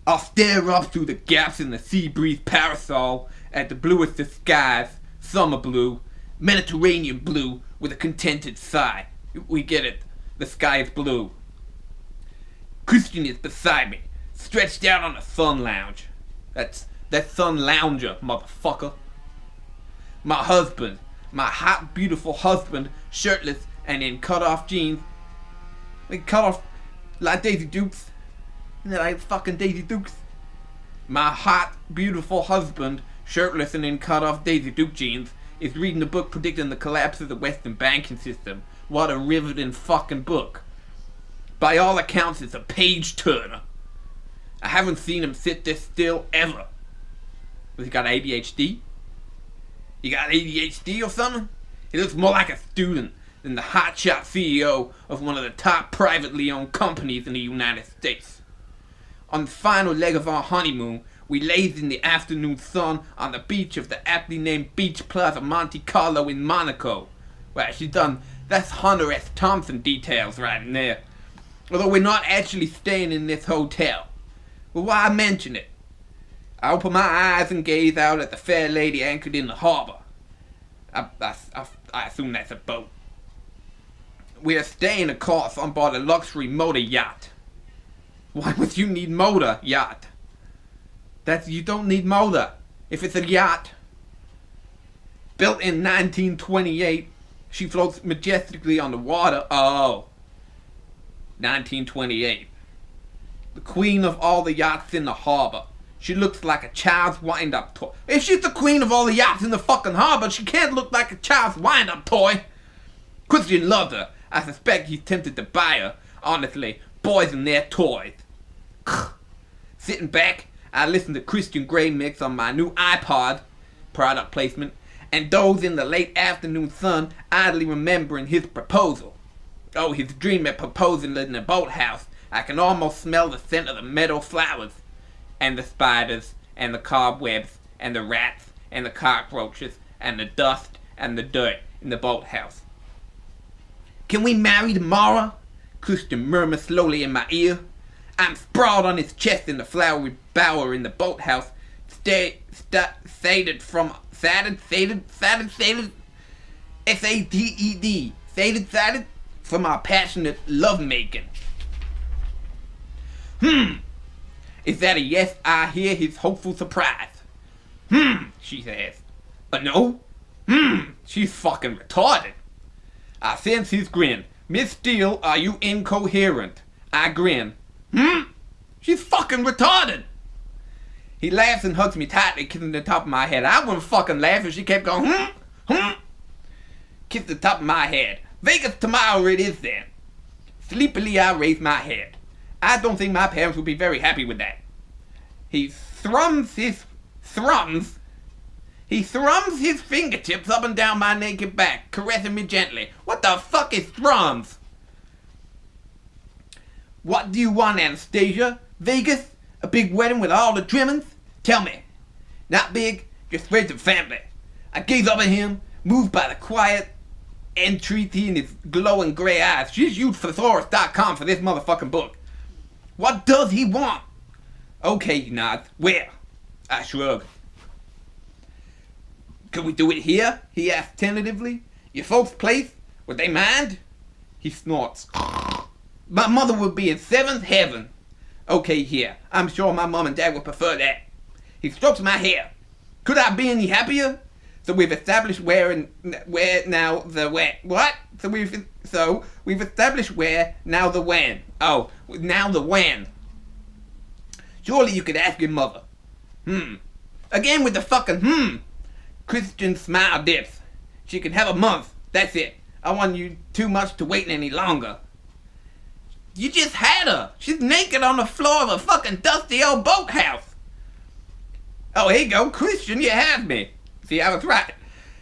I'll stare up through the gaps in the sea breeze parasol at the bluest of skies, summer blue, Mediterranean blue, with a contented sigh. We get it. The sky is blue. Christian is beside me, stretched out on a sun lounge. That sun lounger, motherfucker. My husband, my hot, beautiful husband, shirtless and in cut-off jeans. Cut off like Daisy Dukes. Like fucking Daisy Dukes. My hot, beautiful husband, shirtless and in cut-off Daisy Duke jeans, is reading a book predicting the collapse of the Western banking system. What a riveting fucking book. By all accounts, it's a page-turner. I haven't seen him sit this still ever. Has he got ADHD? He got ADHD or something? He looks more like a student than the hotshot CEO of one of the top privately owned companies in the United States. On the final leg of our honeymoon, we lazed in the afternoon sun on the beach of the aptly named Beach Plaza Monte Carlo in Monaco. Well, that's Hunter S. Thompson details right in there. Although we're not actually staying in this hotel. Well, why mention it? I open my eyes and gaze out at the fair lady anchored in the harbor. I assume that's a boat. We are staying, of course, on board a luxury motor yacht. Why would you need motor yacht? You don't need motor if it's a yacht. Built in 1928, she floats majestically on the water. Oh, 1928. The queen of all the yachts in the harbor. She looks like a child's wind-up toy. If she's the queen of all the yachts in the fucking harbor, she can't look like a child's wind-up toy. Christian loves her. I suspect he's tempted to buy her. Honestly, boys and their toys. Sitting back, I listen to Christian Grey mix on my new iPod, product placement, and doze in the late afternoon sun, idly remembering his proposal. Oh, his dream of proposing in a boathouse. I can almost smell the scent of the meadow flowers, and the spiders, and the cobwebs, and the rats, and the cockroaches, and the dust, and the dirt in the boathouse. Can we marry tomorrow? Christian murmurs slowly in my ear. I'm sprawled on his chest in the flowery bower in the boathouse, sated from sated S-A-T-E-D, sated from our passionate lovemaking. Is that a yes? I hear his hopeful surprise. She says. But no. She's fucking retarded. I sense his grin. Miss Steele, are you incoherent? I grin. She's fucking retarded. He laughs and hugs me tightly, kissing the top of my head. I wouldn't fucking laugh if she kept going, Kiss the top of my head. Vegas tomorrow it is then. Sleepily I raise my head. I don't think my parents would be very happy with that. He thrums his fingertips up and down my naked back, caressing me gently. What the fuck is thrums? What do you want, Anastasia? Vegas? A big wedding with all the trimmings? Tell me. Not big, just friends and family. I gaze up at him, moved by the quiet entreaty in his glowing gray eyes. Just use thesaurus.com for this motherfucking book. What does he want? Okay, he nods. Where? I shrug. Could we do it here? He asks tentatively. Your folks' place? Would they mind? He snorts. My mother would be in seventh heaven. Okay, here. I'm sure my mom and dad would prefer that. He strokes my hair. Could I be any happier? So we've established where now the when. What? So we've established where, now the when. Oh, now the when. Surely you could ask your mother. Again with the fucking Christian's smile dips. She can have a month. That's it. I want you too much to wait any longer. You just had her. She's naked on the floor of a fucking dusty old boathouse. Oh, here you go. Christian, you have me. See, I was right.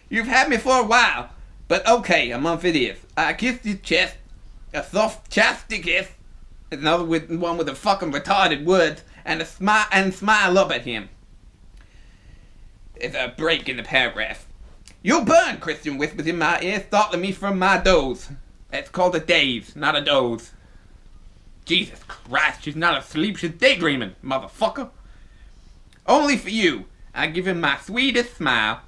You've had me for a while. But okay, a month it is. I kissed his chest. A soft chapstick kiss. Another one with the fucking retarded words. And smile up at him. There's a break in the paragraph. You'll burn, Christian whispers in my ear, startling me from my doze. That's called a daze, not a doze. Jesus Christ, she's not asleep, she's daydreaming, motherfucker. Only for you, I give him my sweetest smile.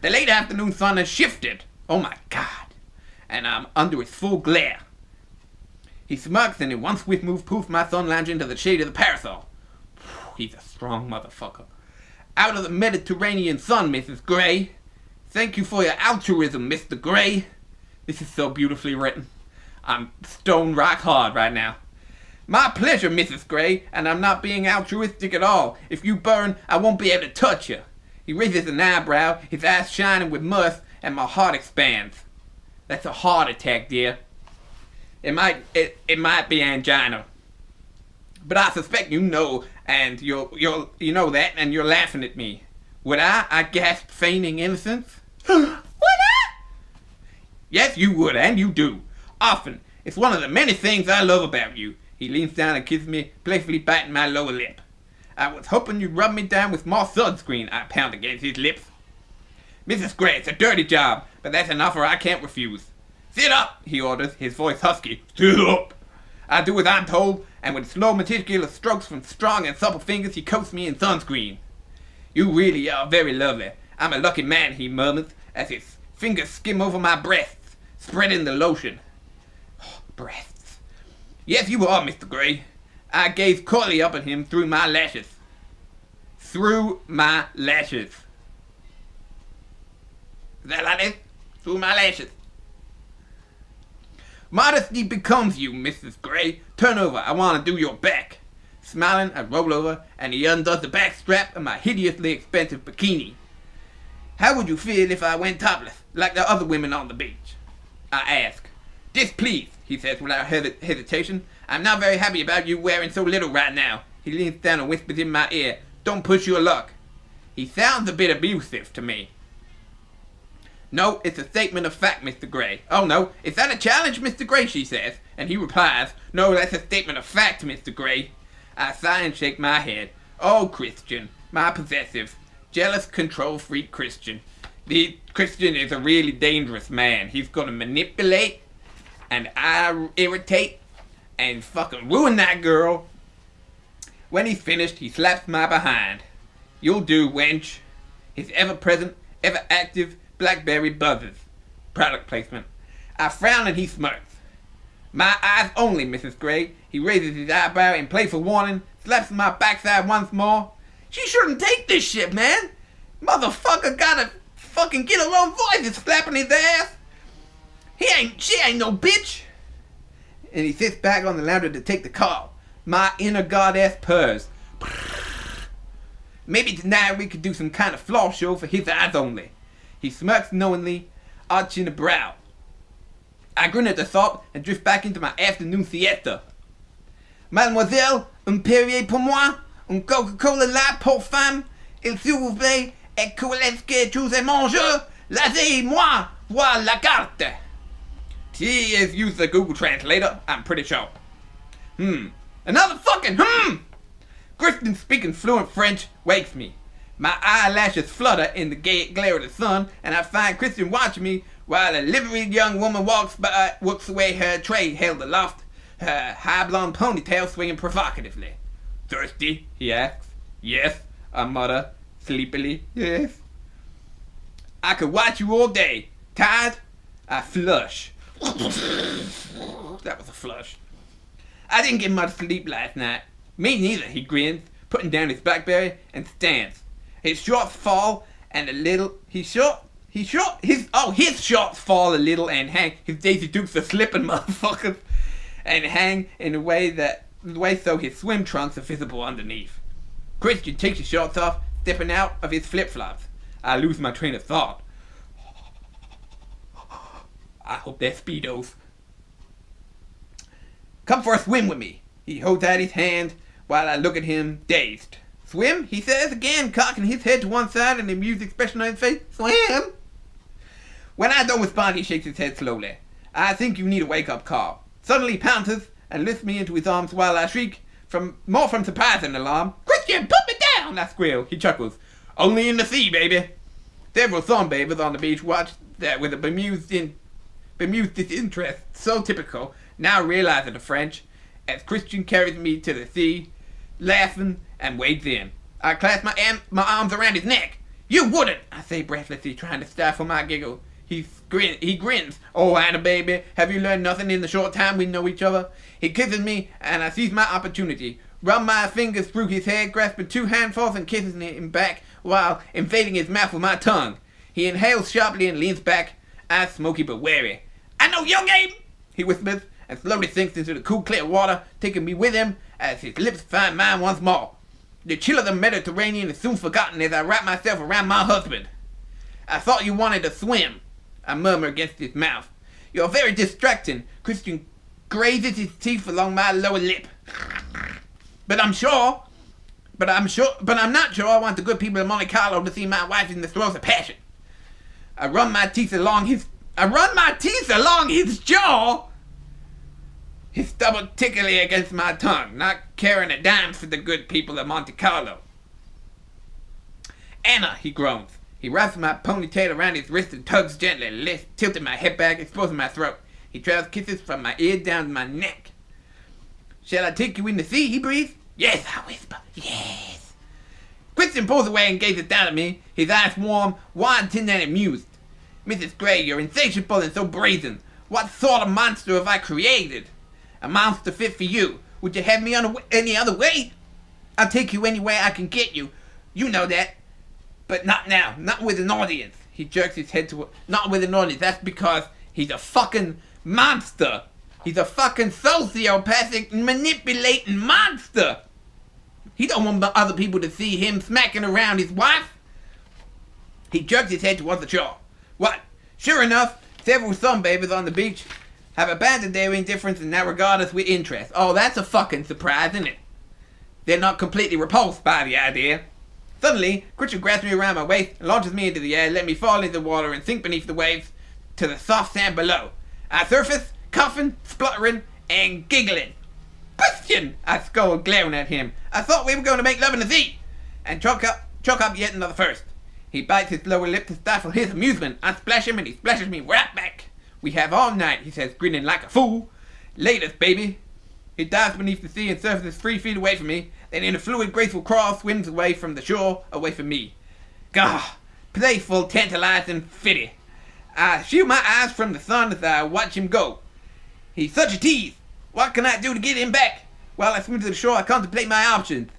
The late afternoon sun has shifted. Oh my God. And I'm under its full glare. He smirks and in one swift move poofs my sun lounge into the shade of the parasol. He's a strong motherfucker. Out of the Mediterranean sun, Mrs. Gray. Thank you for your altruism, Mr. Gray. This is so beautifully written. I'm stone rock hard right now. My pleasure, Mrs. Gray, and I'm not being altruistic at all. If you burn, I won't be able to touch you. He raises an eyebrow, his eyes shining with mirth, and my heart expands. That's a heart attack, dear. It might be angina. But I suspect you know, and you know that, and you're laughing at me. Would I gasped, feigning innocence. Would I? Yes, you would, and you do. Often. It's one of the many things I love about you. He leans down and kisses me, playfully biting my lower lip. I was hoping you'd rub me down with more sunscreen, I pound against his lips. Mrs. Gray, it's a dirty job, but that's an offer I can't refuse. Sit up, he orders, his voice husky. Sit up. I do as I'm told, and with slow, meticulous strokes from strong and supple fingers, he coats me in sunscreen. You really are very lovely. I'm a lucky man, he murmurs, as his fingers skim over my breasts, spreading the lotion. Oh, breasts. Yes, you are, Mr. Gray. I gaze coyly up at him through my lashes. Through my lashes. Is that like this? Through my lashes. Modesty becomes you, Mrs. Gray. Turn over, I want to do your back. Smiling, I roll over, and he undoes the back strap of my hideously expensive bikini. How would you feel if I went topless, like the other women on the beach? I ask. Displeased, he says without hesitation. I'm not very happy about you wearing so little right now. He leans down and whispers in my ear. Don't push your luck. He sounds a bit abusive to me. No, it's a statement of fact, Mr. Gray. Oh no, is that a challenge, Mr. Gray, she says. And he replies, no, that's a statement of fact, Mr. Gray. I sigh and shake my head. Oh, Christian, my possessive, jealous, control freak Christian. The Christian is a really dangerous man. He's gonna manipulate and irritate and fucking ruin that girl. When he's finished, he slaps my behind. You'll do, wench. His ever-present, ever-active BlackBerry buzzes. Product placement. I frown and he smirks. My eyes only, Mrs. Gray. He raises his eyebrow in playful warning, slaps my backside once more. She shouldn't take this shit, man. Motherfucker gotta fucking get her own voice and slapping his ass. She ain't no bitch. And he sits back on the lounger to take the call. My inner goddess purrs. Maybe tonight we could do some kind of floor show for his eyes only. He smirks knowingly, arching a brow. I grin at the thought and drift back into my afternoon siesta. Mademoiselle, un Perrier pour moi, un Coca-Cola light pour femme, il s'il vous plaît, et que est-ce tous et mangeurs, laissez-moi voir la carte. He has used the Google Translator, I'm pretty sure. Another fucking Christian speaking fluent French wakes me. My eyelashes flutter in the glare of the sun, and I find Christian watching me while a liveried young woman walks away, her tray held aloft, her high blonde ponytail swinging provocatively. Thirsty? He asks. Yes, I mutter sleepily. Yes. I could watch you all day. Tired? I flush. That was a flush. I didn't get much sleep last night. Me neither, he grins, putting down his BlackBerry and stands. His shorts fall and a little. His shorts fall a little and hang. His Daisy Dukes are slipping, motherfuckers, and hang in a way so his swim trunks are visible underneath. Christian takes his shorts off, stepping out of his flip-flops. I lose my train of thought. I hope they're Speedos. Come for a swim with me. He holds out his hand while I look at him, dazed. Swim? He says again, cocking his head to one side and an amused expression on his face. Swim? When I don't respond, he shakes his head slowly. I think you need a wake-up call. Suddenly he pounces and lifts me into his arms while I shriek, more from surprise than alarm. Christian, put me down! I squeal. He chuckles. Only in the sea, baby. Several sunbathers on the beach watch that with a bemused bemused disinterest, so typical, now realizing the French, as Christian carries me to the sea, laughing and wades in. I clasp my arms around his neck. You wouldn't, I say breathlessly, trying to stifle my giggle. He grins. Oh, Anna, baby, have you learned nothing in the short time we know each other? He kisses me, and I seize my opportunity. Run my fingers through his hair, grasping 2 handfuls and kissing him back, while invading his mouth with my tongue. He inhales sharply and leans back, eyes smoky but wary. I know your game, he whispers, and slowly sinks into the cool, clear water, taking me with him as his lips find mine once more. The chill of the Mediterranean is soon forgotten as I wrap myself around my husband. I thought you wanted to swim, I murmur against his mouth. You're very distracting. Christian grazes his teeth along my lower lip. But I'm not sure I want the good people of Monte Carlo to see my wife in the throes of passion. I run my teeth along his jaw. His stubble tickly against my tongue, not caring a dime for the good people of Monte Carlo. Anna, he groans. He wraps my ponytail around his wrist and tugs gently, tilting my head back, exposing my throat. He trails kisses from my ear down to my neck. Shall I take you in the sea, he breathes? Yes, I whisper. Yes. Christian pulls away and gazes down at me, his eyes warm, wanton and amused. Mrs. Gray, you're insatiable and so brazen. What sort of monster have I created? A monster fit for you. Would you have me any other way? I'll take you anywhere I can get you. You know that. But not now. Not with an audience. He jerks his head to not with an audience. That's because he's a fucking monster. He's a fucking sociopathic, manipulating monster. He don't want other people to see him smacking around his wife. He jerks his head towards the shore. What? Sure enough, several sunbathers on the beach have abandoned their indifference and now regard us with interest. Oh, that's a fucking surprise, isn't it? They're not completely repulsed by the idea. Suddenly, Christian grabs me around my waist and launches me into the air, letting me fall into the water and sink beneath the waves to the soft sand below. I surface, coughing, spluttering, and giggling. Christian! I scold, glaring at him. I thought we were going to make love in the sea! And choke up yet another first. He bites his lower lip to stifle his amusement. I splash him and he splashes me right back. We have all night, he says, grinning like a fool. Latest, baby. He dives beneath the sea and surfaces 3 feet away from me, then in a fluid, graceful crawl swims away from the shore, away from me. Gah! Playful, tantalizing, fitty. I shield my eyes from the sun as I watch him go. He's such a tease. What can I do to get him back? While I swim to the shore, I contemplate my options.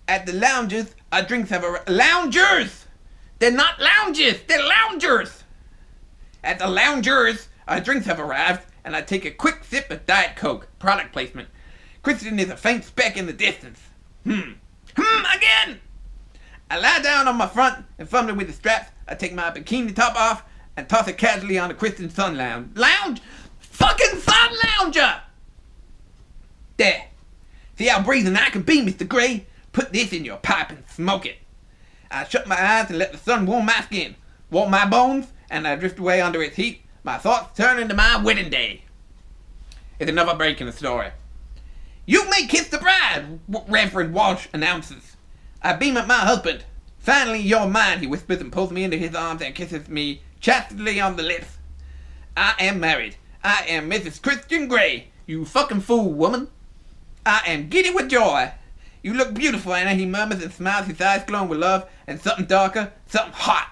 At the lounges, our drinks have arrived. Loungers! They're not lounges! They're loungers! At the loungers, our drinks have arrived, and I take a quick sip of Diet Coke. Product placement. Christian is a faint speck in the distance. Again! I lie down on my front and fumbling with the straps. I take my bikini top off and toss it casually on the Christian sun lounge. Fucking sun lounger! There. See how breathing I can be, Mr. Gray? Put this in your pipe and smoke it. I shut my eyes and let the sun warm my skin, warm my bones, and I drift away under its heat. My thoughts turn into my wedding day. It's another break in the story. You may kiss the bride, Reverend Walsh announces. I beam at my husband. Finally, you're mine, he whispers and pulls me into his arms and kisses me chastely on the lips. I am married. I am Mrs. Christian Gray, you fucking fool, woman. I am giddy with joy. You look beautiful, Anna, he murmurs and smiles, his eyes glowing with love, and something darker, something hot.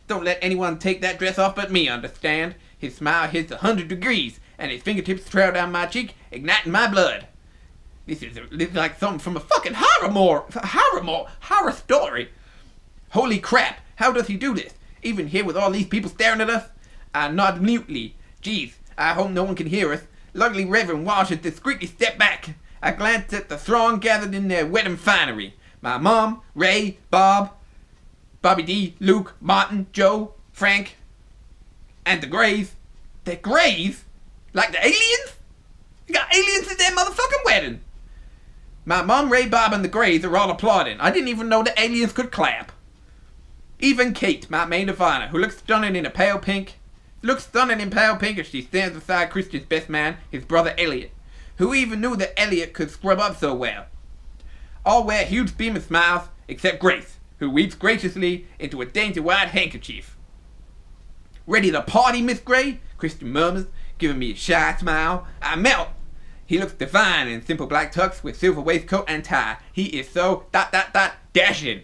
Don't let anyone take that dress off but me, understand? His smile hits 100 degrees, and his fingertips trail down my cheek, igniting my blood. This is like something from a fucking horror story. Holy crap, how does he do this? Even here with all these people staring at us? I nod mutely. Jeez, I hope no one can hear us. Luckily, Reverend Walsh has discreetly stepped back. I glance at the throng gathered in their wedding finery. My mom, Ray, Bob, Bobby D, Luke, Martin, Joe, Frank, and the Grays. The Grays? Like the aliens? You got aliens at their motherfucking wedding. My mom, Ray, Bob, and the Grays are all applauding. I didn't even know the aliens could clap. Even Kate, my maid of honor, who looks stunning in pale pink as she stands beside Christian's best man, his brother Elliot. Who even knew that Elliot could scrub up so well? All wear huge beaming smiles, except Grace, who weeps graciously into a dainty white handkerchief. Ready to party, Miss Gray? Christian murmurs, giving me a shy smile. I melt. He looks divine in simple black tux with silver waistcoat and tie. He is so dashing.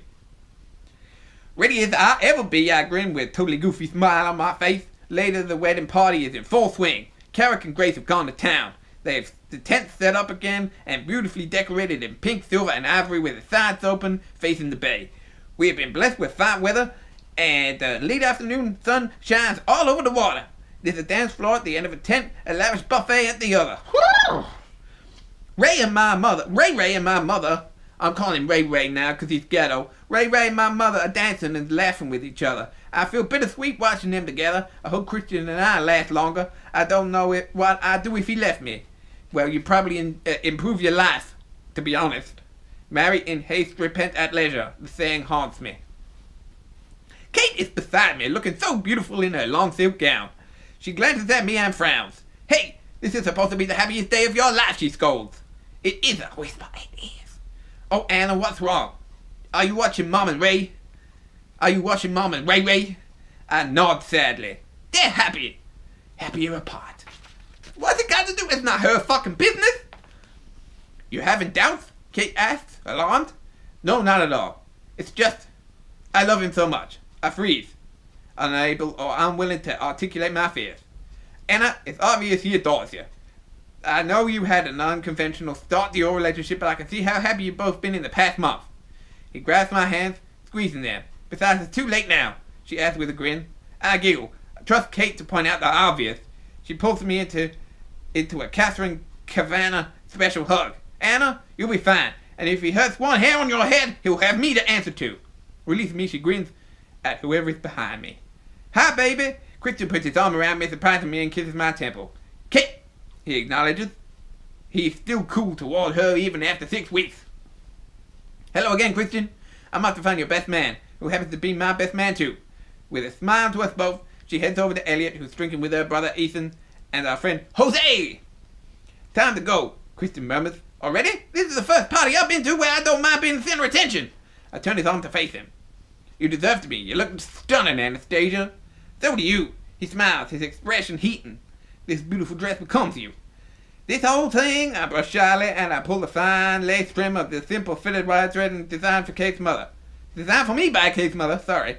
Ready as I'll ever be, I grin with a totally goofy smile on my face. Later, the wedding party is in full swing. Carrick and Grace have gone to town. They have the tent set up again and beautifully decorated in pink, silver, and ivory with the sides open, facing the bay. We have been blessed with fine weather, and the late afternoon sun shines all over the water. There's a dance floor at the end of a tent, a lavish buffet at the other. Woo! Ray and my mother, I'm calling Ray Ray now because he's ghetto. Ray and my mother are dancing and laughing with each other. I feel bittersweet watching them together. I hope Christian and I last longer. I don't know what I'd do if he left me. Well, you probably improve your life, to be honest. Marry in haste, repent at leisure. The saying haunts me. Kate is beside me, looking so beautiful in her long silk gown. She glances at me and frowns. Hey, this is supposed to be the happiest day of your life, she scolds. It is a whisper, it is. Oh, Anna, what's wrong? Are you watching Mom and Ray? Are you watching Mom and Ray? I nod sadly. They're happy. Happier apart. What's it got to do? It's not her fucking business. You having doubts? Kate asks, alarmed. No, not at all. It's just, I love him so much. I freeze, unable or unwilling to articulate my fears. Anna, it's obvious he adores you. I know you had an unconventional start to your relationship, but I can see how happy you've both been in the past month. He grabs my hands, squeezing them. Besides, it's too late now, she adds with a grin. I giggle. I trust Kate to point out the obvious. She pulls me into a Catherine Kavanagh special hug. Anna, you'll be fine, and if he hurts one hair on your head, he'll have me to answer to. Releasing me, she grins at whoever is behind me. Hi, baby! Christian puts his arm around me, surprising me, and kisses my temple. Kate! He acknowledges. He's still cool toward her even after 6 weeks. Hello again, Christian. I'm off to find your best man, who happens to be my best man too. With a smile to us both, she heads over to Elliot, who's drinking with her brother Ethan and our friend Jose. Time to go, Christian murmurs. Already? This is the first party I've been to where I don't mind being the center of attention. I turn his arm to face him. You deserve to be. You look stunning, Anastasia. So do you. He smiles, his expression heating. This beautiful dress becomes you. This whole thing, I brush shyly and I pull the fine lace trim of the simple fitted wide thread designed for Kate's mother. Designed for me by Kate's mother, sorry.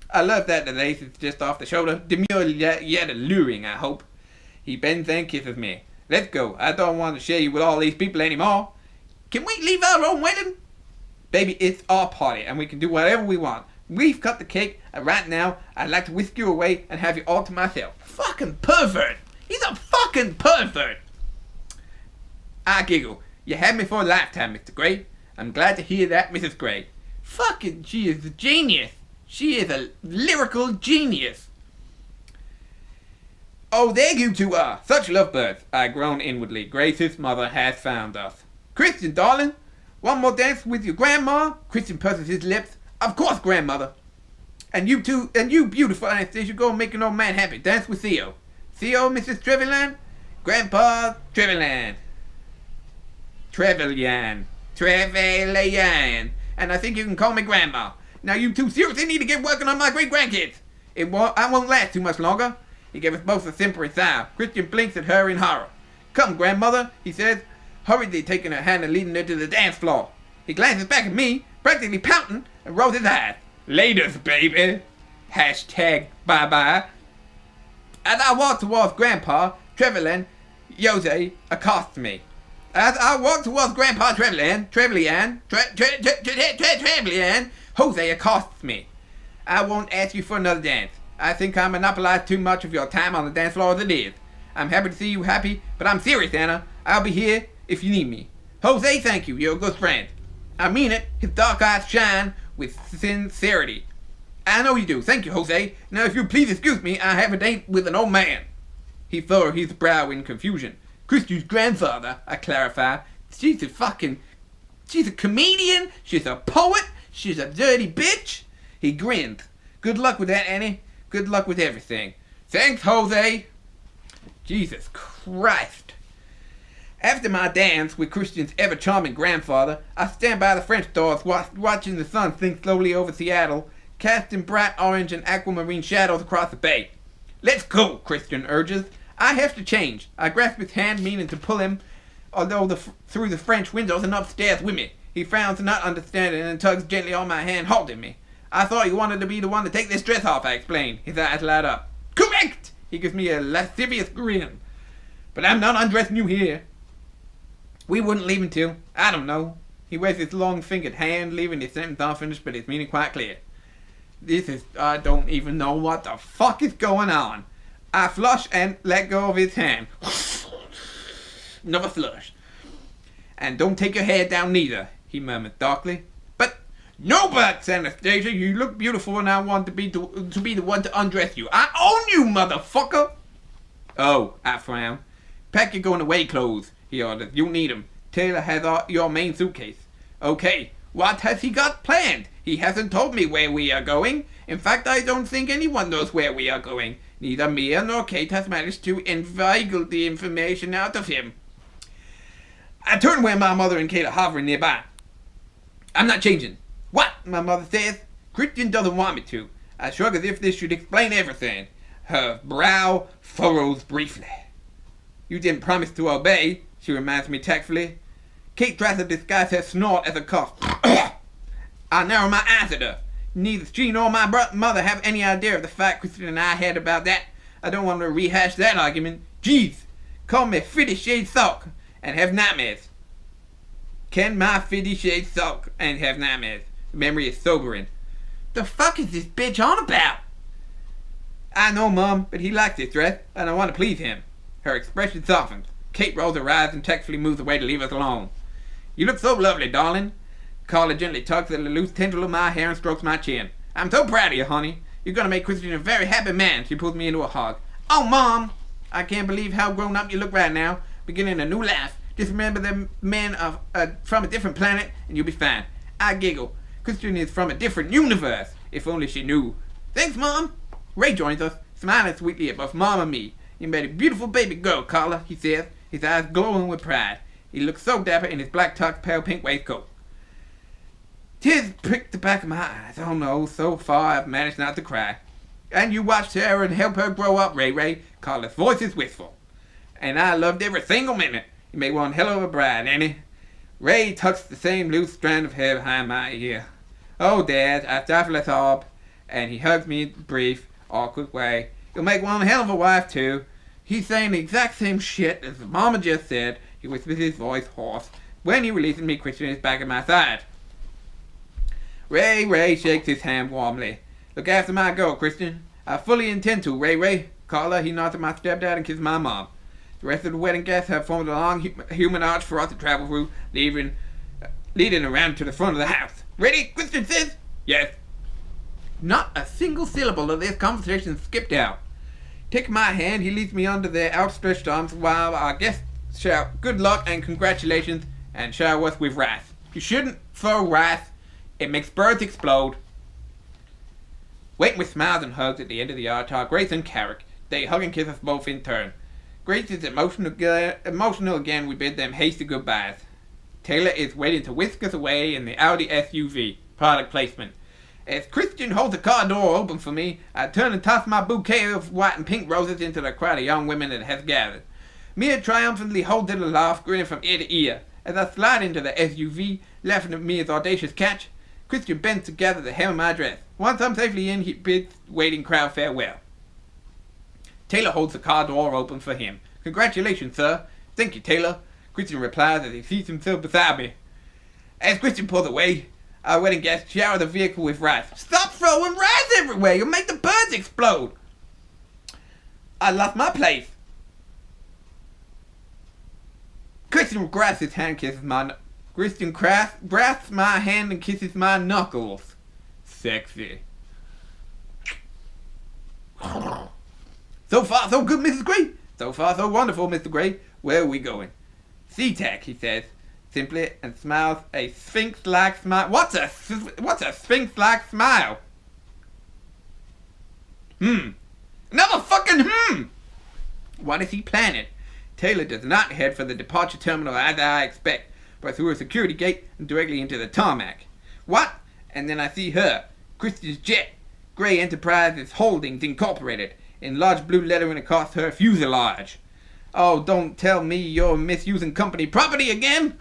I love that the lace is just off the shoulder. Demure yet alluring, I hope. He bends and kisses me. Let's go. I don't want to share you with all these people anymore. Can we leave our own wedding? Baby, it's our party and we can do whatever we want. We've cut the cake, and right now, I'd like to whisk you away and have you all to myself. Fucking pervert! He's a fucking pervert! I giggle. You had me for a lifetime, Mr. Gray. I'm glad to hear that, Mrs. Gray. Fucking, she is a genius. She is a lyrical genius. Oh, there you two are. Such lovebirds. I groan inwardly. Grace's mother has found us. Christian, darling. One more dance with your grandma? Christian purses his lips. Of course, grandmother. And you too, and you beautiful Anastasia, go and make an old man happy. Dance with Theo. Theo, Mrs. Trevelyan? Grandpa Trevelyan. Trevelyan. And I think you can call me grandma. Now you two seriously need to get working on my great-grandkids. I won't last too much longer. He gave us both a simpering sigh. Christian blinks at her in horror. Come, grandmother, he says, hurriedly taking her hand and leading her to the dance floor. He glances back at me, practically pouting, and rolls his eyes. Laters, baby. Hashtag bye-bye. As I walk towards Grandpa Trevelyan, Jose accosts me. As I walk towards Grandpa Trevelyan, Jose accosts me. I won't ask you for another dance. I think I monopolized too much of your time on the dance floor as it is. I'm happy to see you happy, but I'm serious, Anna. I'll be here if you need me. Jose, thank you. You're a good friend. I mean it. His dark eyes shine with sincerity. I know you do. Thank you, Jose. Now, if you please excuse me, I have a date with an old man. He furrowed his brow in confusion. Christy's grandfather, I clarify. She's a comedian. She's a poet. She's a dirty bitch. He grinned. Good luck with that, Annie. Good luck with everything. Thanks, Jose. Jesus Christ. After my dance with Christian's ever-charming grandfather, I stand by the French doors watching the sun sink slowly over Seattle, casting bright orange and aquamarine shadows across the bay. Let's go, Christian urges. I have to change. I grasp his hand, meaning to pull him, through the French windows and upstairs with me. He frowns, not understanding, and tugs gently on my hand, halting me. I thought you wanted to be the one to take this dress off, I explain. His eyes light up. Correct! He gives me a lascivious grin. But I'm not undressing you here. We wouldn't leave until, I don't know. He waves his long-fingered hand, leaving his sentence unfinished, but his meaning quite clear. I don't even know what the fuck is going on. I flush and let go of his hand. Another flush. And don't take your head down neither, he murmured darkly. But, no buts, Anastasia, you look beautiful and I want to be the one to undress you. I own you, motherfucker! Oh, I frown. Pack your going away clothes, he ordered. You need 'em. Taylor has your main suitcase. Okay, what has he got planned? He hasn't told me where we are going. In fact, I don't think anyone knows where we are going. Neither Mia nor Kate has managed to inveigle the information out of him. I turn where my mother and Kate are hovering nearby. I'm not changing. What? My mother says. Christian doesn't want me to. I shrug as if this should explain everything. Her brow furrows briefly. You didn't promise to obey, she reminds me tactfully. Kate tries to disguise her snort as a cough. I narrow my eyes at her. Neither she nor my mother have any idea of the fight Christian and I had about that. I don't want to rehash that argument. Jeez, call me 50 Shades Sulk and have nightmares. Can my 50 Shades sulk and have nightmares? Memory is sobering. The fuck is this bitch on about? I know, Mom, but he likes this dress, and I want to please him. Her expression softens. Kate rolls her eyes and tactfully moves away to leave us alone. You look so lovely, darling. Carla gently tugs at the loose tendril of my hair and strokes my chin. I'm so proud of you, honey. You're gonna make Christian a very happy man. She pulls me into a hug. Oh, Mom! I can't believe how grown up you look right now. Beginning a new life. Just remember the men are from a different planet and you'll be fine. I giggle. Christian is from a different universe. If only she knew. Thanks, Mom. Ray joins us, smiling sweetly at both Mom and me. You made a beautiful baby girl, Carla, he says, his eyes glowing with pride. He looks so dapper in his black tux, pale pink waistcoat. Tears pricked the back of my eyes. Oh no, so far I've managed not to cry. And you watched her and helped her grow up, Ray Ray. Carla's voice is wistful. And I loved every single minute. You made one hell of a bride, Annie. Ray tucks the same loose strand of hair behind my ear. Oh, Dad, I stifle a sob, and he hugs me in a brief, awkward way. You'll make one hell of a wife, too. He's saying the exact same shit as Mama just said. He whispers his voice hoarse. When he releases me, Christian is back at my side. Ray shakes his hand warmly. Look after my girl, Christian. I fully intend to, Ray. Carla, he nods at my stepdad and kisses my mom. The rest of the wedding guests have formed a long human arch for us to travel through, leading around to the front of the house. Ready? Christian says. Yes. Not a single syllable of this conversation skipped out. Taking my hand, he leads me under their outstretched arms while our guests shout good luck and congratulations and shower us with rice. You shouldn't throw rice. It makes birds explode. Waiting with smiles and hugs at the end of the arch are Grace and Carrick. They hug and kiss us both in turn. Grace is emotional again. We bid them hasty goodbyes. Taylor is waiting to whisk us away in the Audi SUV. Product placement. As Christian holds the car door open for me, I turn and toss my bouquet of white and pink roses into the crowd of young women that has gathered. Mia triumphantly holds it aloft, grinning from ear to ear. As I slide into the SUV, laughing at Mia's audacious catch, Christian bends to gather the hem of my dress. Once I'm safely in, he bids the waiting crowd farewell. Taylor holds the car door open for him. Congratulations, sir. Thank you, Taylor. Christian replies as he seats himself beside me. As Christian pulls away, our wedding guests shower the vehicle with rice. Stop throwing rice everywhere! You'll make the birds explode! I lost my place. Christian grasps his hand, Christian grasps my hand and kisses my knuckles. Sexy. So far, so good, Mrs. Gray. So far, so wonderful, Mr. Gray. Where are we going? SeaTac, he says, simply, and smiles a sphinx-like smile. What's a sphinx-like smile? Another fucking What is he planning? Taylor does not head for the departure terminal as I expect, but through a security gate and directly into the tarmac. What? And then I see her. Christian's jet. Gray Enterprises Holdings Incorporated. in large blue lettering across her fuselage. Oh, don't tell me you're misusing company property again!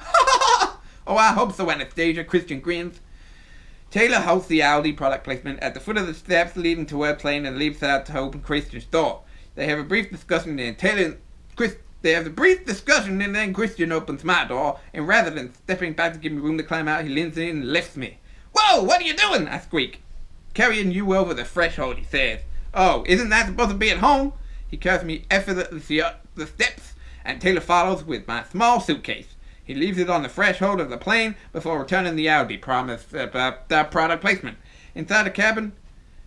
Oh, I hope so, Anastasia, Christian grins. Taylor halts the Audi product placement at the foot of the steps leading to her plane and leaps out to open Christian's door. They have a brief discussion and then Christian opens my door, and rather than stepping back to give me room to climb out, he leans in and lifts me. Whoa, what are you doing? I squeak. Carrying you over the threshold, he says. Oh, isn't that supposed to be at home? He carries me effortlessly up the steps, and Taylor follows with my small suitcase. He leaves it on the threshold of the plane before returning the Audi product placement. Inside the cabin,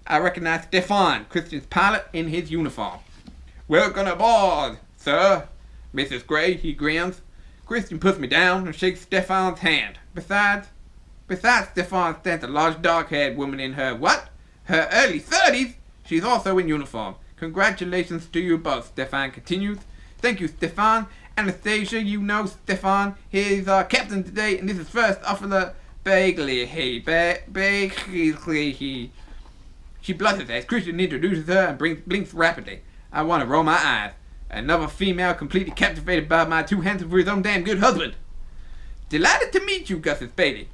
I recognize Stefan, Christian's pilot, in his uniform. Welcome aboard, sir. Mrs. Gray, he grins. Christian puts me down and shakes Stefan's hand. Besides Stefan stands a large dark-haired woman in her early 30s. She's also in uniform. Congratulations to you both, Stefan continues. Thank you, Stefan. Anastasia, you know Stefan. He's our captain today, and this is First Officer Bagley. She blushes as Christian introduces her and blinks rapidly. I want to roll my eyes. Another female completely captivated by my too handsome for his own damn good husband. Delighted to meet you, gusses Bailey.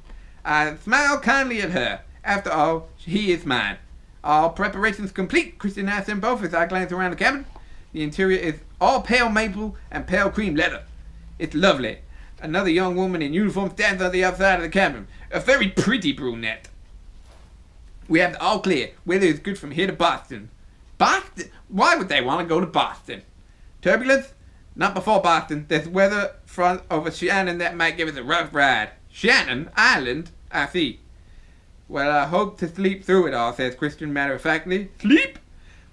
I smile kindly at her. After all, he is mine. All preparations complete, Christian asks them both as I glance around the cabin. The interior is all pale maple and pale cream leather. It's lovely. Another young woman in uniform stands on the outside of the cabin. A very pretty brunette. We have the all clear. Weather is good from here to Boston. Boston? Why would they want to go to Boston? Turbulence? Not before Boston. There's weather front over Shannon that might give us a rough ride. Shannon Island? I see. Well, I hope to sleep through it all, says Christian matter-of-factly. Sleep?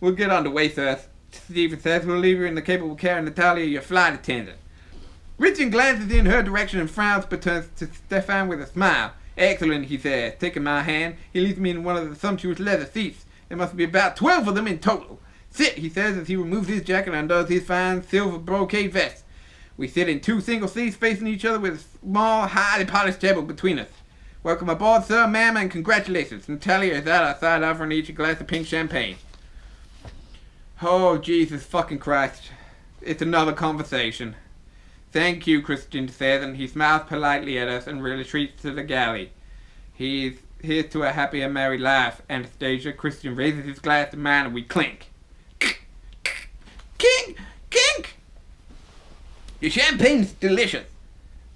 We'll get on the way, sir. Stephen says we'll leave you in the capable care of Natalia, your flight attendant. Richard glances in her direction and frowns, but turns to Stefan with a smile. Excellent, he says, taking my hand. He leads me in one of the sumptuous leather seats. There must be about 12 of them in total. Sit, he says as he removes his jacket and undoes his fine silver brocade vest. We sit in two single seats facing each other with a small, highly polished table between us. Welcome aboard, sir, ma'am, and congratulations. Natalia is out outside offering each a glass of pink champagne. Oh, Jesus fucking Christ. It's another conversation. Thank you, Christian says, and he smiles politely at us and retreats to the galley. Here's to a happier married life, Anastasia. Christian raises his glass to mine and we clink. King! Kink! Your champagne's delicious.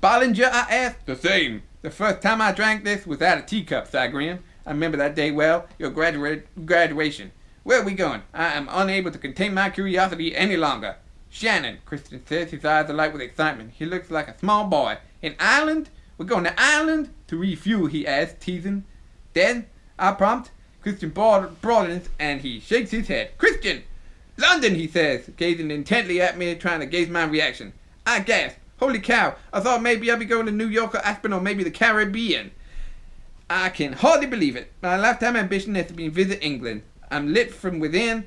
Bollinger, I asked. The same. The first time I drank this was out of teacups, I grinned. I remember that day well, your graduation. Where are we going? I am unable to contain my curiosity any longer. Shannon, Christian says, his eyes alight with excitement. He looks like a small boy. An island? We're going to Ireland? To refuel, he asks, teasing. Then, I prompt. Christian broadens and he shakes his head. Christian! London, he says, gazing intently at me, trying to gauge my reaction. I gasp. Holy cow, I thought maybe I'd be going to New York or Aspen or maybe the Caribbean. I can hardly believe it. My lifetime ambition is to be visit England. I'm lit from within,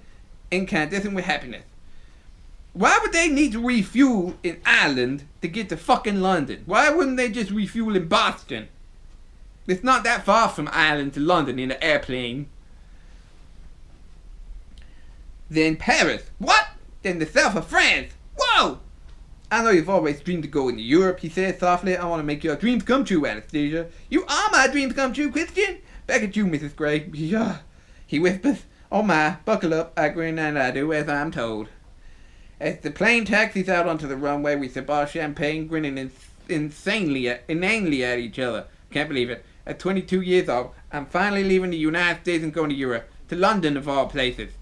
incandescent with happiness. Why would they need to refuel in Ireland to get to fucking London? Why wouldn't they just refuel in Boston? It's not that far from Ireland to London in an airplane. Then Paris. What? Then the south of France. Whoa! I know you've always dreamed of going to Europe, he says softly. I want to make your dreams come true, Anastasia. You are my dreams come true, Christian. Back at you, Mrs. Gray. Yeah. He whispers. Oh my, buckle up, I grin and I do as I'm told. As the plane taxis out onto the runway, we sip our champagne, grinning inanely at each other. Can't believe it. At 22 years old, I'm finally leaving the United States and going to Europe. To London, of all places.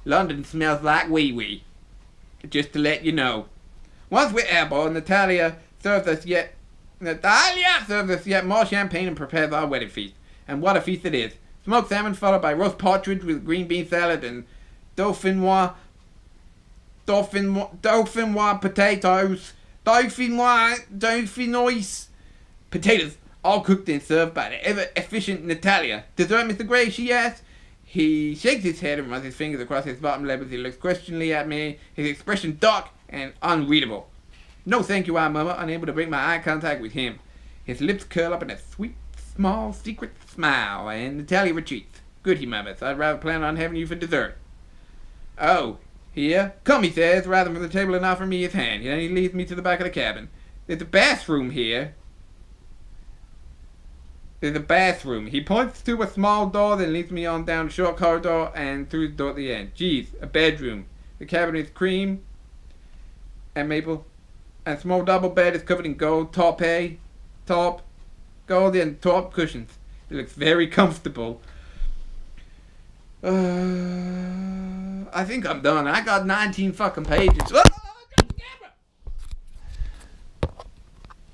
London smells like wee-wee. Just to let you know. Once we're airborne, Natalia serves us yet more champagne and prepares our wedding feast. And what a feast it is. Smoked salmon followed by roast partridge with green bean salad and dauphinoise potatoes. Dauphinoise potatoes, all cooked and served by the ever-efficient Natalia. Dessert, Mr. Gray, she asks. He shakes his head and runs his fingers across his bottom lip as he looks questioningly at me, his expression dark and unreadable. No thank you, I murmur, unable to break my eye contact with him. His lips curl up in a sweet, small, secret smile, and Natalia retreats. Good, he murmurs. I'd rather plan on having you for dessert. Oh, here? Come, he says, rather from the table and offer me his hand. Then he leads me to the back of the cabin. There's a bathroom here. There's a bathroom. He points to a small door, then leads me on down a short corridor and through the door at the end. Geez, a bedroom. The cabin is cream and maple. And a small double bed is covered in gold, top, gold and top cushions. It looks very comfortable. I think I'm done. I got 19 fucking pages. Oh,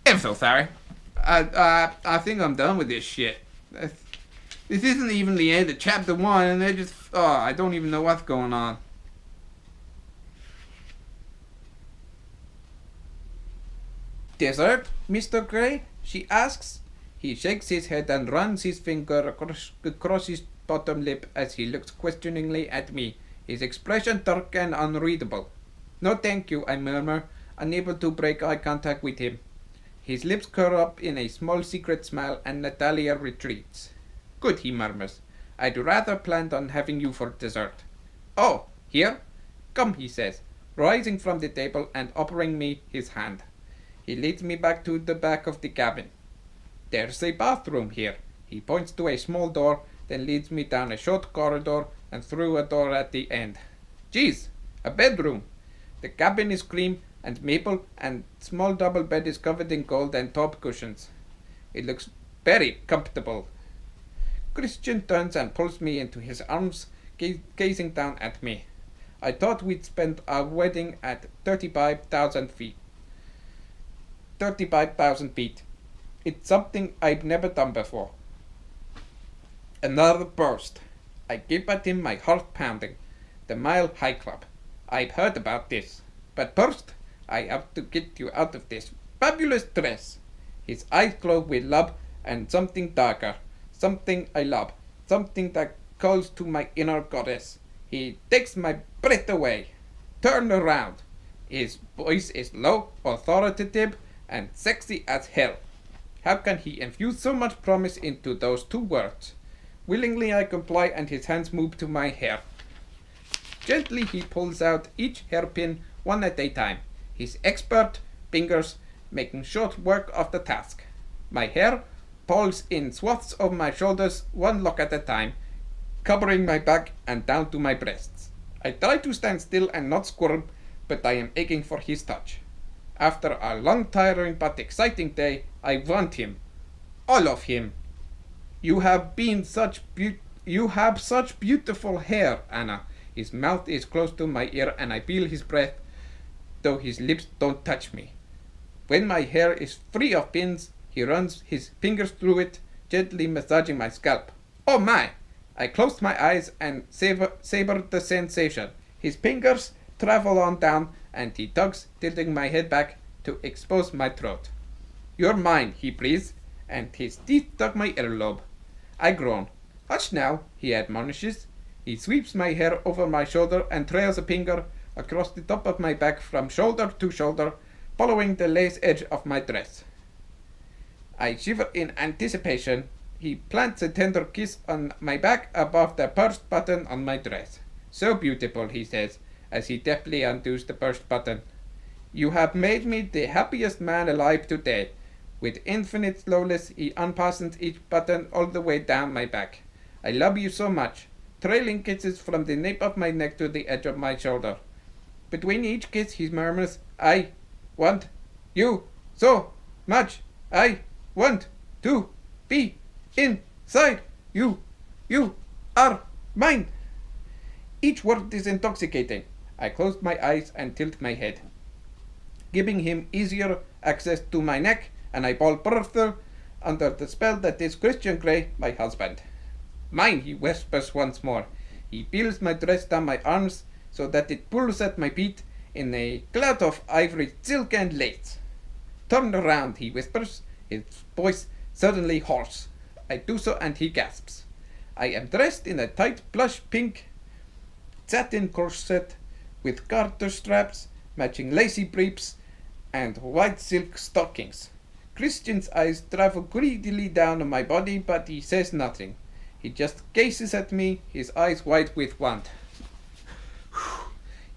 I'm so sorry. I think I'm done with this shit. This isn't even the end of chapter 1, and they're just... Oh, I don't even know what's going on. Dessert, Mr. Gray? She asks. He shakes his head and runs his finger across his bottom lip as he looks questioningly at me, his expression dark and unreadable. No thank you, I murmur, unable to break eye contact with him. His lips curl up in a small secret smile and Natalia retreats. Good, he murmurs. I'd rather planned on having you for dessert. Oh, here? Come, he says, rising from the table and offering me his hand. He leads me back to the back of the cabin. There's a bathroom here. He points to a small door, then leads me down a short corridor and through a door at the end. Geez, a bedroom. The cabin is cream and maple, and small double bed is covered in gold and top cushions. It looks very comfortable. Christian turns and pulls me into his arms, gazing down at me. I thought we'd spent our wedding at 35,000 feet. 35,000 feet. It's something I've never done before. Another burst. I give at him, my heart pounding. The Mile High Club. I've heard about this. But first, I have to get you out of this fabulous dress. His eyes glow with love and something darker. Something I love. Something that calls to my inner goddess. He takes my breath away. Turn around. His voice is low, authoritative, and sexy as hell. How can he infuse so much promise into those two words? Willingly I comply and his hands move to my hair. Gently he pulls out each hairpin one at a time, his expert fingers making short work of the task. My hair falls in swaths of my shoulders one lock at a time, covering my back and down to my breasts. I try to stand still and not squirm, but I am aching for his touch. After a long, tiring but exciting day, I want him. All of him. You have such beautiful hair, Anna. His mouth is close to my ear and I feel his breath, though his lips don't touch me. When my hair is free of pins, he runs his fingers through it, gently massaging my scalp. Oh my! I close my eyes and savor the sensation. His fingers travel on down and he tugs, tilting my head back to expose my throat. You're mine, he breathes, and his teeth tug my earlobe. I groan. Hush now, he admonishes. He sweeps my hair over my shoulder and trails a finger across the top of my back from shoulder to shoulder, following the lace edge of my dress. I shiver in anticipation. He plants a tender kiss on my back above the burst button on my dress. So beautiful, he says, as he deftly undoes the burst button. You have made me the happiest man alive today. With infinite slowness, he unfastens each button all the way down my back. I love you so much. Trailing kisses from the nape of my neck to the edge of my shoulder. Between each kiss, he murmurs, I want you so much. I want to be inside you. You are mine. Each word is intoxicating. I close my eyes and tilt my head, giving him easier access to my neck, and I fall further under the spell that is Christian Grey, my husband. Mine, he whispers once more. He peels my dress down my arms so that it pulls at my feet in a cloud of ivory, silk, and lace. Turn around, he whispers, his voice suddenly hoarse. I do so and he gasps. I am dressed in a tight blush pink satin corset with garter straps, matching lacy briefs, and white silk stockings. Christian's eyes travel greedily down on my body, but he says nothing. He just gazes at me, his eyes wide with want.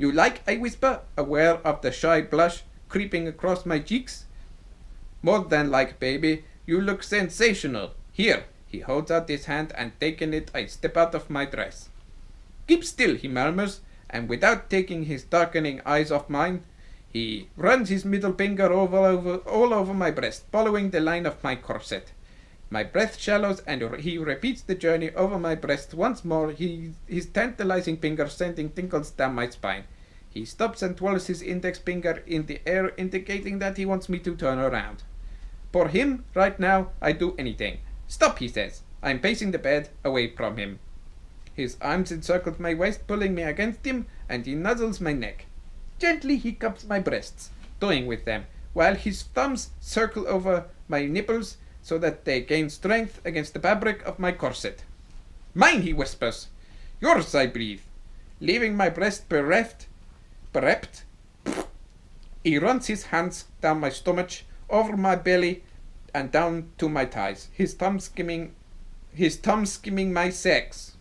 You like, I whisper, aware of the shy blush creeping across my cheeks. More than like, baby. You look sensational. Here. He holds out his hand, and taking it, I step out of my dress. Keep still, he murmurs, and without taking his darkening eyes off mine, he runs his middle finger all over my breast, following the line of my corset. My breath shallows, and he repeats the journey over my breast once more, his tantalizing finger sending tingles down my spine. He stops and twirls his index finger in the air, indicating that he wants me to turn around. For him, right now, I'd do anything. Stop, he says. I'm pacing the bed, away from him. His arms encircle my waist, pulling me against him, and he nuzzles my neck. Gently he cups my breasts, toying with them, while his thumbs circle over my nipples so that they gain strength against the fabric of my corset. Mine, he whispers. Yours, I breathe. Leaving my breast bereft, he runs his hands down my stomach, over my belly, and down to my thighs, his thumb skimming my sex.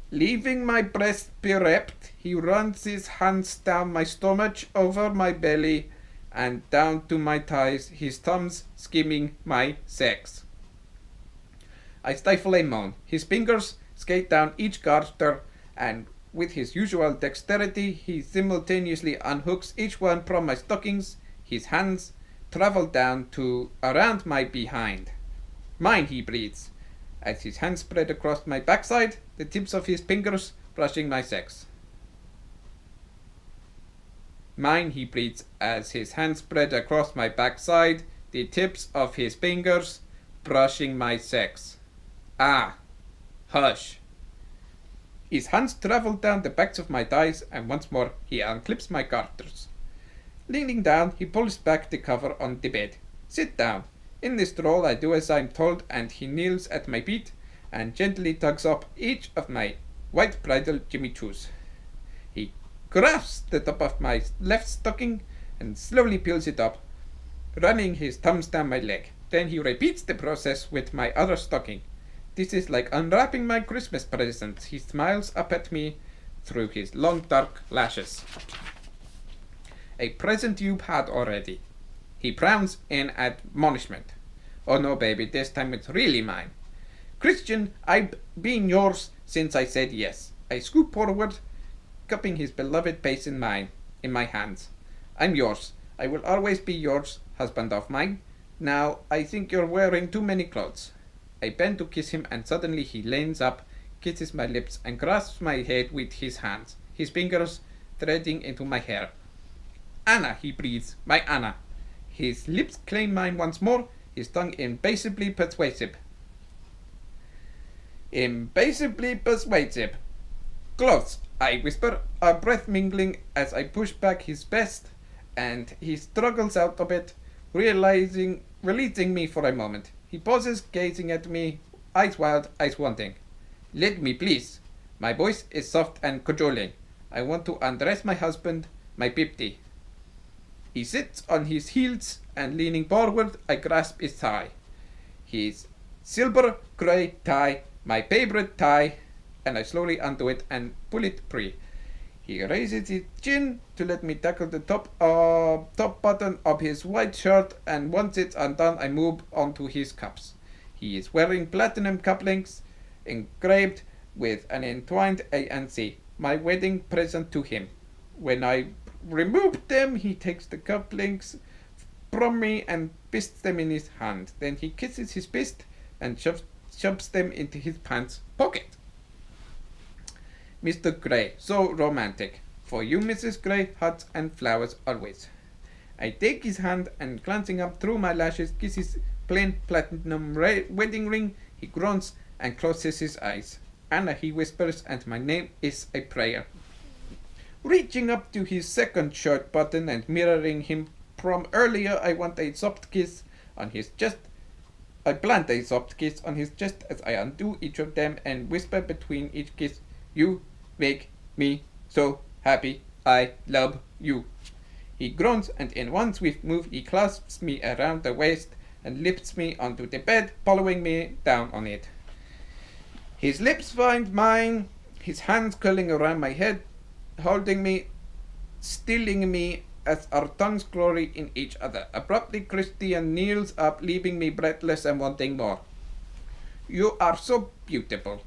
Leaving my breast bereft, he runs his hands down my stomach, over my belly, and down to my thighs, his thumbs skimming my sex. I stifle a moan. His fingers skate down each garter, and with his usual dexterity, he simultaneously unhooks each one from my stockings. His hands travel down to around my behind. Mine, he breathes, as his hands spread across my backside, the tips of his fingers brushing my sex. Mine, he breathes, as his hands spread across my backside, the tips of his fingers brushing my sex. Ah, hush. His hands travel down the backs of my thighs, and once more he unclips my garters. Leaning down, he pulls back the cover on the bed. Sit down. In this stroll, I do as I am told, and he kneels at my feet and gently tugs up each of my white bridal Jimmy Choos. He grasps the top of my left stocking and slowly peels it up, running his thumbs down my leg. Then he repeats the process with my other stocking. This is like unwrapping my Christmas presents. He smiles up at me through his long dark lashes. A present you've had already. He frowns in admonishment. Oh no, baby, this time it's really mine. Christian, I've been yours since I said yes. I scoop forward, cupping his beloved face in my hands. I'm yours. I will always be yours, husband of mine. Now, I think you're wearing too many clothes. I bend to kiss him, and suddenly he leans up, kisses my lips, and grasps my head with his hands, his fingers threading into my hair. Anna, he breathes, my Anna. His lips claim mine once more, his tongue invasively persuasive. Invasively persuasive. Close, I whisper, our breath mingling as I push back his vest, and he struggles out of it, releasing me for a moment. He pauses, gazing at me, eyes wild, eyes wanting. Let me, please. My voice is soft and cajoling. I want to undress my husband, my Pipti. He sits on his heels, and leaning forward, I grasp his thigh. His silver grey tie, my favorite tie, and I slowly undo it and pull it free. He raises his chin to let me tackle the top button of his white shirt, and once it's undone, I move on to his cuffs. He is wearing platinum cufflinks engraved with an entwined A and C, my wedding present to him. When I remove them, he takes the cufflinks from me and pists them in his hand. Then he kisses his fist and shoves them into his pants pocket. Mr. Gray, so romantic. For you, Mrs. Gray, hearts and flowers always. I take his hand and, glancing up through my lashes, kiss his plain platinum wedding ring. He groans and closes his eyes. Anna, he whispers, and my name is a prayer. Reaching up to his second shirt button and mirroring him from earlier, I want a soft kiss on his chest. I plant a soft kiss on his chest as I undo each of them and whisper between each kiss, "You make me so happy. I love you." He groans, and in one swift move he clasps me around the waist and lifts me onto the bed, following me down on it. His lips find mine, his hands curling around my head, holding me, stealing me as our tongues glory in each other. Abruptly, Christian kneels up, leaving me breathless and wanting more. You are so beautiful.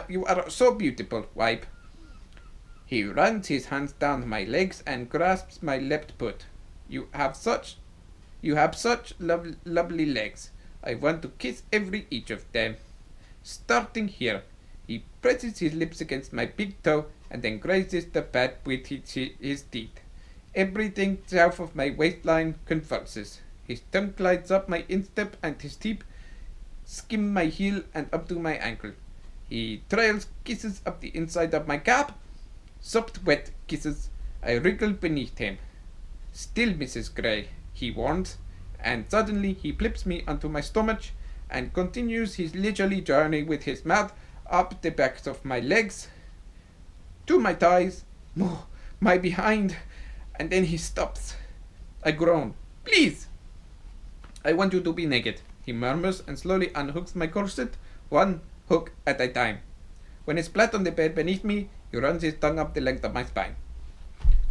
You are so beautiful, wife. He runs his hands down my legs and grasps my left foot. You have such lovely legs. I want to kiss every each of them. Starting here, he presses his lips against my big toe and then grazes the pad with his teeth. Everything south of my waistline convulses. His tongue glides up my instep and his teeth skim my heel and up to my ankle. He trails kisses up the inside of my calf. Soft, wet kisses. I wriggle beneath him. Still, Mrs. Gray, he warns, and suddenly he flips me onto my stomach and continues his leisurely journey with his mouth up the backs of my legs, to my thighs, my behind, and then he stops. I groan. Please! I want you to be naked, he murmurs and slowly unhooks my corset, one hook at a time. When it's flat on the bed beneath me, he runs his tongue up the length of my spine.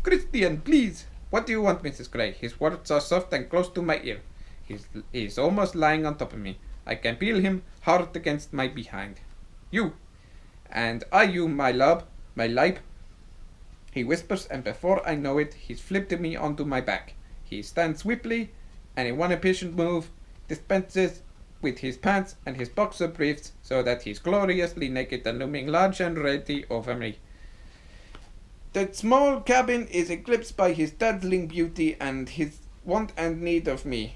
Christian, please! What do you want, Mrs. Gray? His words are soft and close to my ear. He's almost lying on top of me. I can feel him hard against my behind. You! And are you, my love, my life? He whispers, and before I know it, he's flipped me onto my back. He stands swiftly, and in one impatient move, dispenses with his pants and his boxer briefs so that he's gloriously naked and looming large and ready over me. The small cabin is eclipsed by his dazzling beauty and his want and need of me.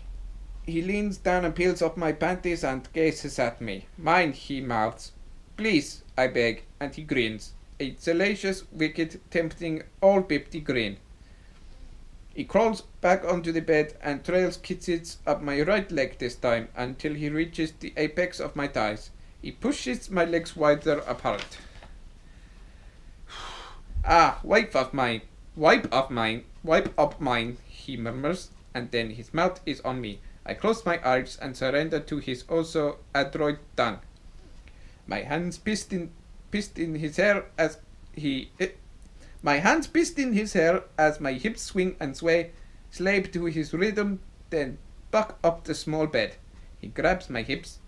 He leans down and peels off my panties and gazes at me. Mine, he mouths. Please, I beg, and he grins. A salacious, wicked, tempting, all-pipty grin. He crawls back onto the bed and trails kisses up my right leg this time until he reaches the apex of my thighs. He pushes my legs wider apart. Ah, wipe up mine, he murmurs, and then his mouth is on me. I close my eyes and surrender to his also adroit tongue. My hands pissed in his hair as my hips swing and sway, slave to his rhythm, then buck up the small bed. He grabs my hips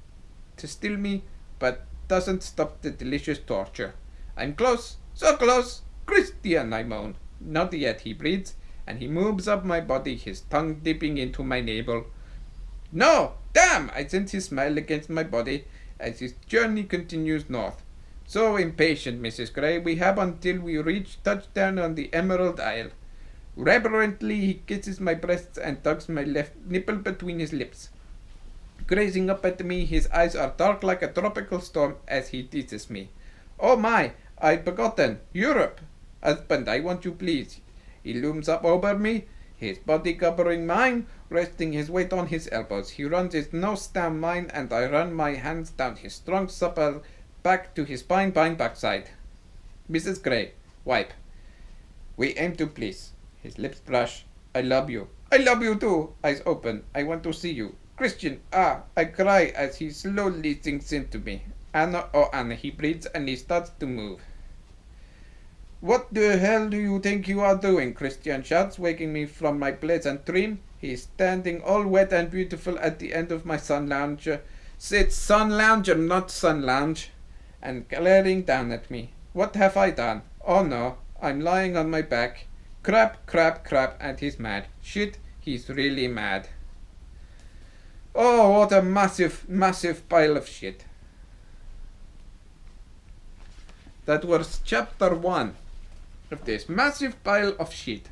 to still me, but doesn't stop the delicious torture. I'm close, so close. Christian, I moan. Not yet, he breathes, and he moves up my body, his tongue dipping into my navel. No! Damn! I sense his smile against my body as his journey continues north. So impatient, Mrs. Gray, we have until we reach touchdown on the Emerald Isle. Reverently, he kisses my breasts and tucks my left nipple between his lips. Gazing up at me, his eyes are dark like a tropical storm as he teases me. Oh my! I'd forgotten. Europe! Husband, I want you, please. He looms up over me, his body covering mine, resting his weight on his elbows. He runs his nose down mine, and I run my hands down his strong, supple back to his fine backside. Mrs. Gray, wipe. We aim to please. His lips brush. I love you. I love you too. Eyes open. I want to see you. Christian, I cry as he slowly sinks into me. Anna, oh Anna, he breathes and he starts to move. What the hell do you think you are doing? Christian shouts, waking me from my pleasant dream. He is standing all wet and beautiful at the end of my sun lounger. It's sun lounger, not sun lounge. And glaring down at me. What have I done? Oh no, I'm lying on my back. Crap, and he's mad. Shit, he's really mad. Oh, what a massive pile of shit. That was chapter 1 of this massive pile of shit.